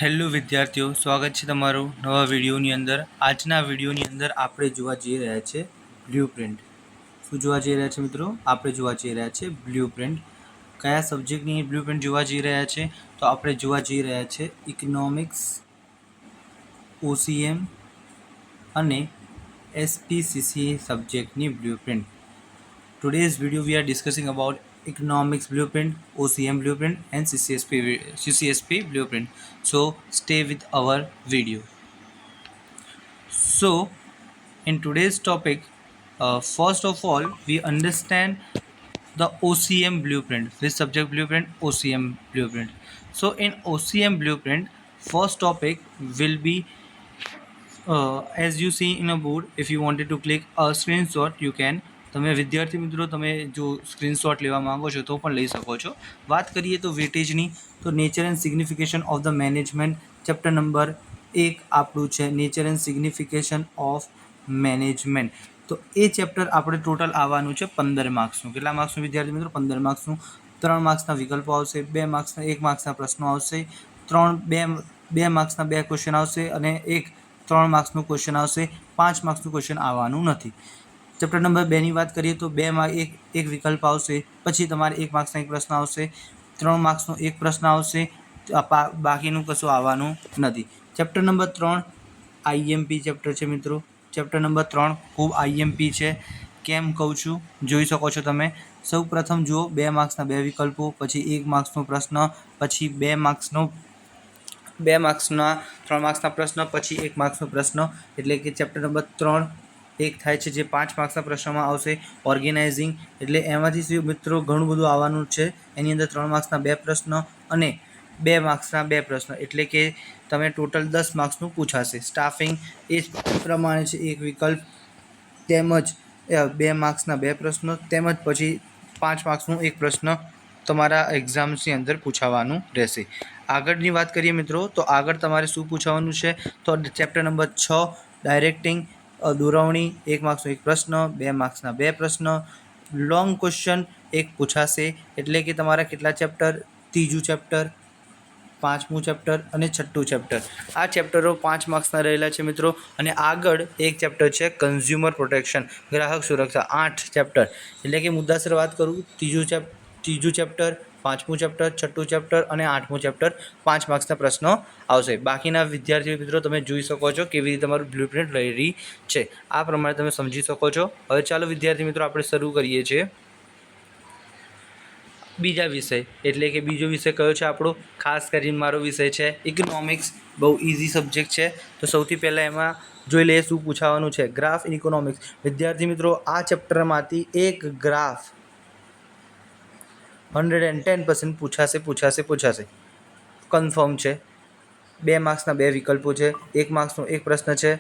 Hello વિદ્યાર્થીઓ, સ્વાગત છે તમારું નવા વિડીયોની અંદર. આજના વિડીયોની અંદર આપણે જોવા જઈ રહ્યા છે બ્લ્યુપ્રિન્ટ. શું જોવા જઈ રહ્યા છે મિત્રો? આપણે જોવા જઈ રહ્યા છે બ્લ્યુપ્રિન્ટ. કયા સબ્જેક્ટની બ્લ્યુપ્રિન્ટ જોવા જઈ રહ્યા છે? તો આપણે જોવા જઈ રહ્યા છે ઇકોનોમિક્સ, OCM અને SPCC સબ્જેક્ટની blueprint. Today's video we are discussing about economics blueprint, OCM blueprint and CCSP blueprint. So stay with our video. So in today's topic, first of all we understand the OCM blueprint. Which subject blueprint? OCM blueprint. So in OCM blueprint, first topic will be as you see in a board. If you wanted to click a screenshot, you can. તમે વિદ્યાર્થી મિત્રો, તમે જો screenshot લેવા માંગો છો તો પણ લઈ શકો છો. વાત કરીએ તો વેટેજની, તો nature and signification of the management, chapter number 1 આપણું છે nature and signification of management. તો એ ચેપ્ટર આપણે ટોટલ આવવાનું છે 15 માર્ક્સનું. કેટલા માર્ક્સનું વિદ્યાર્થી મિત્રો? 15 માર્ક્સનું. 3 માર્ક્સના વિકલ્પો આવશે, 2 માર્ક્સના 1 માર્ક્સના પ્રશ્નો આવશે, 2 માર્ક્સના 2 ક્વેશ્ચન આવશે અને 3 માર્ક્સનું ક્વેશ્ચન આવશે. 5 માર્ક્સનું ક્વેશ્ચન આવવાનું નથી. ચેપ્ટર નંબર 2ની વાત કરીએ તો 2 માં એક વિકલ્પ આવશે, પછી તમારે 1 માર્ક્સના 1 પ્રશ્ન આવશે, 3 માર્ક્સનો 1 પ્રશ્ન આવશે, બાકીનું કશું આવવાનું નથી. ચેપ્ટર નંબર 3 IMP ચેપ્ટર છે મિત્રો. ચેપ્ટર નંબર 3 ખૂબ IMP છે. કેમ કહું છું જોઈ શકો છો તમે. સૌ પ્રથમ જુઓ, 2 માર્ક્સના 2 વિકલ્પો, પછી 1 માર્ક્સનો પ્રશ્ન, પછી 2 માર્ક્સના 3 માર્ક્સના પ્રશ્ન, પછી 1 માર્ક્સનો પ્રશ્ન. એટલે કે ચેપ્ટર નંબર 3 એક થાય છે જે 5 માર્ક્સના પ્રશ્નમાં આવશે, ઓર્ગેનાઇઝિંગ. એટલે એમાંથી મિત્રો ઘણું બધું આવવાનું છે. એની અંદર 3 માર્ક્સના 2 પ્રશ્ન અને 2 માર્ક્સના 2 પ્રશ્ન, એટલે કે તમે ટોટલ 10 માર્ક્સનું પૂછાશે. સ્ટાફિંગ એ પ્રમાણે છે, એક વિકલ્પ, તેમજ 2 માર્ક્સના 2 પ્રશ્નો, તેમજ પછી 5 માર્ક્સનું 1 પ્રશ્ન તમારા એક્ઝામ્સની અંદર પૂછાવાનું રહેશે. આગળની વાત કરીએ મિત્રો, તો આગળ તમારે શું પૂછાવાનું છે? તો ચેપ્ટર નંબર 6 ડાયરેક્ટિંગ, દોરવણી, 1 માર્ક્સનો 1 પ્રશ્ન, 2 માર્ક્સના 2 પ્રશ્ન, લોંગ ક્વેશ્ચન 1 પૂછાશે. એટલે કે તમારા કેટલા ચેપ્ટર? 3જું ચેપ્ટર, 5મું ચેપ્ટર અને 6ઠું ચેપ્ટર. આ ચેપ્ટરો 5 માર્ક્સના રહેલા છે મિત્રો. અને આગળ એક ચેપ્ટર છે કન્ઝ્યુમર પ્રોટેક્શન, ગ્રાહક સુરક્ષા, 8 ચેપ્ટર. એટલે કે મુદ્દાસર વાત કરું, 3જું ચેપ્ટર, 5મું ચેપ્ટર, 6ઠું ચેપ્ટર અને 8મું ચેપ્ટર, 5 માર્ક્સના પ્રશ્નો આવશે. બાકીના વિદ્યાર્થી મિત્રો તમે જોઈ શકો છો કેવી રીતે તમારું બ્લ્યુપ્રિન્ટ રહી રહી છે. આ પ્રમાણે તમે સમજી શકો છો. હવે ચાલો વિદ્યાર્થી મિત્રો આપણે શરૂ કરીએ છીએ બીજા વિષય. એટલે કે બીજો વિષય કયો છે આપણો? ખાસ કરીને મારો વિષય છે ઇકોનોમિક્સ. બહુ ઇઝી સબ્જેક્ટ છે. તો સૌથી પહેલાં એમાં જોઈ લઈએ શું પૂછાવાનું છે. Graph in economics. વિદ્યાર્થી મિત્રો આ ચેપ્ટરમાંથી એક ગ્રાફ 110% પૂછાશે. કન્ફર્મ છે. 2 માર્ક્સના 2 વિકલ્પો છે, 1 માર્ક્સનો 1 પ્રશ્ન છે,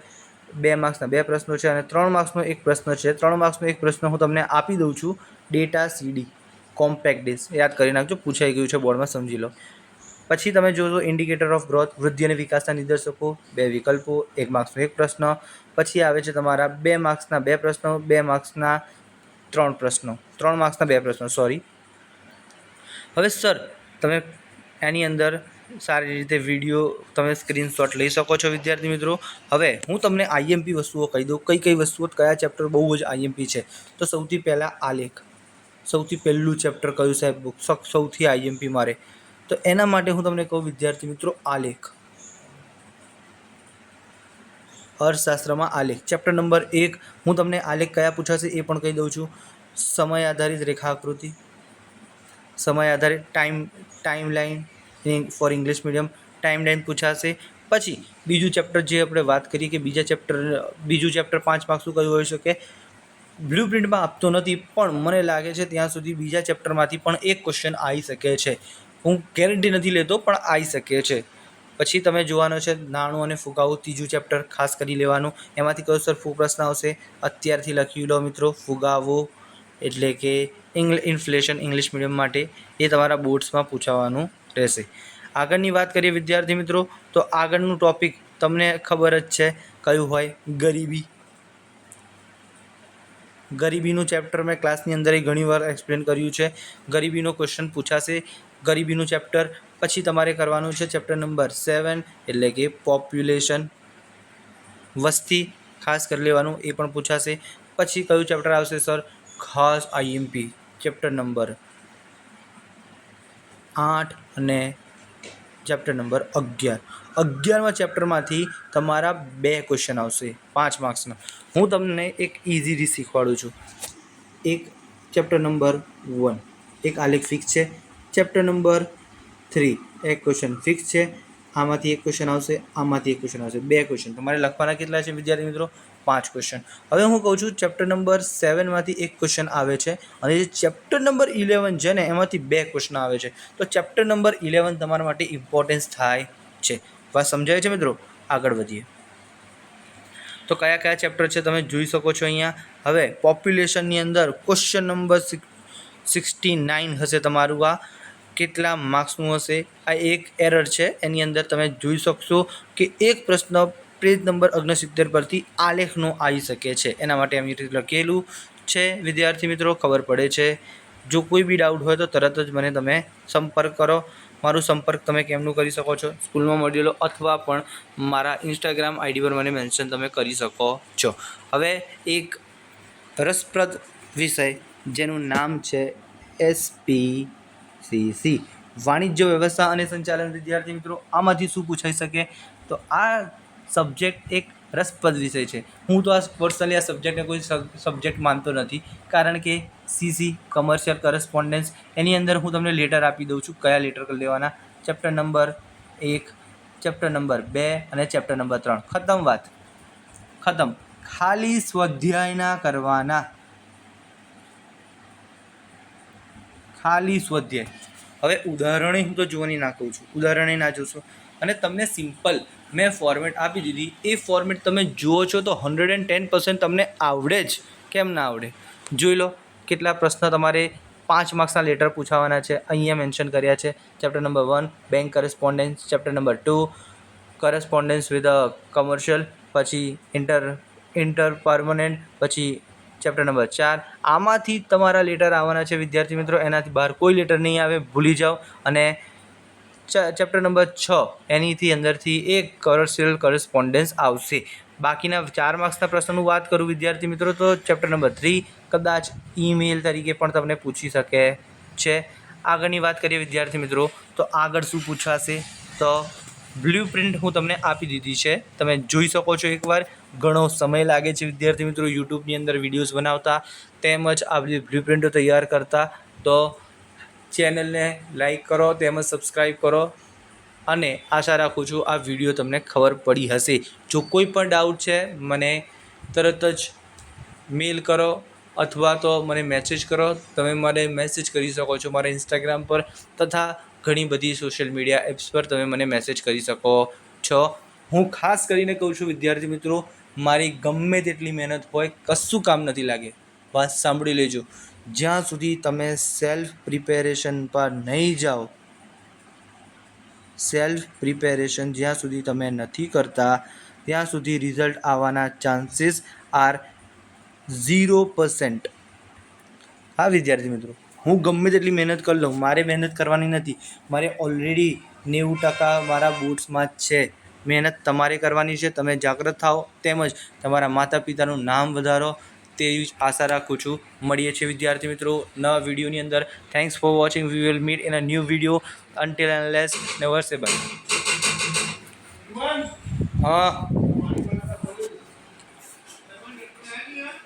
2 માર્ક્સના 2 પ્રશ્નો છે અને 3 માર્ક્સનો 1 પ્રશ્ન છે. 3 માર્ક્સનો 1 પ્રશ્ન હું તમને આપી દઉં છું. ડેટા CD કોમ્પેક્ટ ડિસ્ક, યાદ કરી નાખજો, પૂછાઈ ગયું છે બોર્ડમાં, સમજી લો. પછી તમે જોશો ઇન્ડિકેટર ઓફ ગ્રોથ, વૃદ્ધિ અને વિકાસના નિદર્શકો, 2 વિકલ્પો, 1 માર્ક્સનો 1 પ્રશ્ન. પછી આવે છે તમારા 2 માર્ક્સના 2 પ્રશ્નો, 2 માર્ક્સના 3 પ્રશ્નો, 3 માર્ક્સના 2 પ્રશ્નો, સોરી. હવે સર તમે એની અંદર સારી રીતે વિડીયો તમે સ્ક્રીનશોટ લઈ શકો છો વિદ્યાર્થી મિત્રો. હવે હું તમને IMP વસ્તુઓ કહી દઉં, કઈ વસ્તુઓ, કયા ચેપ્ટર બહુ જ IMP છે. તો સૌથી પહેલાં આલેખ. સૌથી પહેલું ચેપ્ટર કયું સાહેબ? સૌથી IMP મારે. તો એના માટે હું તમને કહું વિદ્યાર્થી મિત્રો, આલેખ. અર્થશાસ્ત્રમાં આલેખ. ચેપ્ટર નંબર 1 હું તમને આલેખ કયા પૂછાશે એ પણ કહી દઉં છું. સમય આધારિત રેખાકૃતિ, સમય આધારિત time line for English medium, time line પૂછાશે. પછી બીજું ચેપ્ટર જે આપણે વાત કરીએ કે બીજું ચેપ્ટર 5 માર્ક્સનું કયું હોઈ શકે? બ્લ્યુપ્રિન્ટમાં આપતો નથી, પણ મને લાગે છે ત્યાં સુધી બીજા ચેપ્ટરમાંથી પણ એક ક્વેશ્ચન આવી શકે છે. હું ગેરંટી નથી લેતો, પણ આવી શકે છે. પછી તમે જોવાનો છે નાણું અને ફુગાવો, 3જું ચેપ્ટર ખાસ કરી લેવાનું. એમાંથી કયો સર પ્રશ્ન આવશે? અત્યારથી લખી લો મિત્રો, ફુગાવો એટલે કે ઇન્ફ્લેશન ઇંગ્લિશ મીડિયમ માટે, એ તમારા બોર્ડ્સમાં પૂછાવાનું રહેશે. આગળની વાત કરીએ વિદ્યાર્થી મિત્રો, તો આગળનું ટૉપિક તમને ખબર જ છે કયું હોય? ગરીબીનું ચેપ્ટર મેં ક્લાસની અંદર ઘણીવાર એક્સપ્લેન કર્યું છે. ગરીબીનો ક્વેશ્ચન પૂછાશે. ગરીબીનું ચેપ્ટર પછી તમારે કરવાનું છે ચેપ્ટર નંબર 7 એટલે કે પોપ્યુલેશન, વસ્તી ખાસ કરી લેવાનું, એ પણ પૂછાશે. પછી કયું ચેપ્ટર આવશે સર? ખાસ આઈએમપી ચેપ્ટર નંબર 8 અને ચેપ્ટર નંબર 11. 11મા ચેપ્ટરમાંથી તમારા 2 ક્વેશ્ચન આવશે 5 માર્ક્સના. હું તમને એક ઇઝી રીત શીખવાડું છું. એક ચેપ્ટર નંબર 1 એક આલેખ ફિક્સ છે, ચેપ્ટર નંબર 3 એક ક્વેશ્ચન ફિક્સ છે. આમાંથી એક ક્વેશ્ચન આવશે, આમાંથી એક ક્વેશ્ચન આવશે. 2 ક્વેશ્ચન તમારે લખવાના કેટલા છે વિદ્યાર્થી મિત્રો? 5 ક્વેશ્ચન. હવે હું કહું છું ચેપ્ટર નંબર 7માંથી એક ક્વેશ્ચન આવે છે અને જે ચેપ્ટર નંબર 11 છે ને એમાંથી 2 ક્વેશ્ચન આવે છે. તો ચેપ્ટર નંબર 11 તમારા માટે ઇમ્પોર્ટન્સ થાય છે. વાત સમજાય છે મિત્રો? આગળ વધીએ. તો કયા કયા ચેપ્ટર છે તમે જોઈ શકો છો અહીંયા. હવે પોપ્યુલેશનની અંદર ક્વેશ્ચન નંબર 69 હશે તમારું. આ કેટલા માર્ક્સનું હશે? આ એક એરર છે, એની અંદર તમે જોઈ શકશો કે એક પ્રશ્ન પેજ નંબર 69 પરથી આલેખનો આવી શકે છે. એના માટે અમે લખેલું છે વિદ્યાર્થી મિત્રો, ખબર પડે છે. જો કોઈ બી ડાઉટ હોય તો તરત જ મને તમે સંપર્ક કરો. મારું સંપર્ક તમે કેમનું કરી શકો છો? સ્કૂલમાં મોડ્યુલો અથવા પણ મારા ઇન્સ્ટાગ્રામ આઈડી પર મને મેન્શન તમે કરી શકો છો. હવે એક રસપ્રદ વિષય જેનું નામ છે SPCC, વાણિજ્ય વ્યવસ્થા અને સંચાલન. વિદ્યાર્થી મિત્રો, આમાંથી શું પૂછાઈ શકે? તો આ સબ્જેક્ટ એક રસપ્રદ વિષય છે. હું તો આ પર્સનલી આ સબ્જેક્ટને કોઈ સબ્જેક્ટ માનતો નથી, કારણ કે CC કમર્શિયલ કરસ્પોન્ડન્સ એની અંદર હું તમને લેટર આપી દઉં છું, કયા લેટર લેવાના. ચેપ્ટર નંબર 1, ચેપ્ટર નંબર 2 અને ચેપ્ટર નંબર 3. ખતમ વાત, ખતમ. ખાલી સ્વાધ્યાયના કરવાના, ખાલી સ્વાધ્યાય. હવે ઉદાહરણે હું તો જોવાની ના કહું છું, ઉદાહરણે ના જોશો અને તમને સિમ્પલ મેં ફોર્મેટ આપી દીધી. એ ફોર્મેટ તમે જુઓ છો તો 110% તમને આવડે જ. કેમ ના આવડે? જોઈ લો કેટલા પ્રશ્ન તમારે 5 માર્ક્સના લેટર પૂછાવાના છે, અહીંયા મેન્શન કર્યા છે. Chapter number 1 bank correspondence, chapter number 2 correspondence with commercial, પછી ઇન્ટર પરમનન્ટ, પછી ચેપ્ટર નંબર 4. આમાંથી તમારા લેટર આવવાના છે વિદ્યાર્થી મિત્રો, એનાથી બહાર કોઈ લેટર નહીં આવે, ભૂલી જાઓ. અને ચેપ્ટર નંબર 6 એનીથી અંદરથી એક કમર્શિયલ કરસ્પોન્ડન્સ આવશે. બાકીના 4 માર્ક્સના પ્રશ્નોનું વાત કરું વિદ્યાર્થી મિત્રો, તો ચેપ્ટર નંબર 3 કદાચ ઈમેલ તરીકે પણ તમને પૂછી શકે છે. આગળની વાત કરીએ વિદ્યાર્થી મિત્રો, તો આગળ શું પૂછાશે? તો બ્લુ પ્રિન્ટ હું તમને આપી દીધી છે, તમે જોઈ શકો છો. એકવાર ઘણો સમય લાગે છે વિદ્યાર્થી મિત્રો યુટ્યુબની અંદર વિડીયોઝ બનાવતા તેમજ આ બધી બ્લુ પ્રિન્ટો તૈયાર કરતા. તો ચેનલને લાઈક કરો તેમજ સબસ્ક્રાઈબ કરો અને આશા રાખું છું આ વિડીયો તમને ખબર પડી હશે. જો કોઈ પણ ડાઉટ છે મને તરત જ મેલ કરો અથવા તો મને મેસેજ કરો. તમે મને મેસેજ કરી શકો છો મારા ઇન્સ્ટાગ્રામ પર તથા ઘણી બધી સોશિયલ મીડિયા એપ્સ પર તમે મને મેસેજ કરી શકો છો. હું ખાસ કરીને કહું છું વિદ્યાર્થી મિત્રો, મારી ગમે તેટલી મહેનત હોય કશું કામ નથી લાગે. વાત સાંભળી લેજો, જ્યાં સુધી તમે સેલ્ફ પ્રિપેરેશન પર નહીં જાઓ, સેલ્ફ પ્રિપેરેશન જ્યાં સુધી તમે નથી કરતા ત્યાં સુધી રિઝલ્ટ આવવાના ચાન્સીસ આર 0%. હા વિદ્યાર્થી મિત્રો, હું ગમે તેટલી મહેનત કરી લઉં, મારે મહેનત કરવાની નથી. મારે ઓલરેડી 90% મારા બુટ્સમાં જ છે. મહેનત તમારે કરવાની છે. તમે જાગૃત થાઓ તેમજ તમારા માતા પિતાનું નામ વધારો તેવી જ આશા રાખું છું. મળીએ છીએ વિદ્યાર્થી મિત્રો નવા વિડીયોની અંદર. Thanks for watching. We will meet in a new video. Until endless never say bye. હા.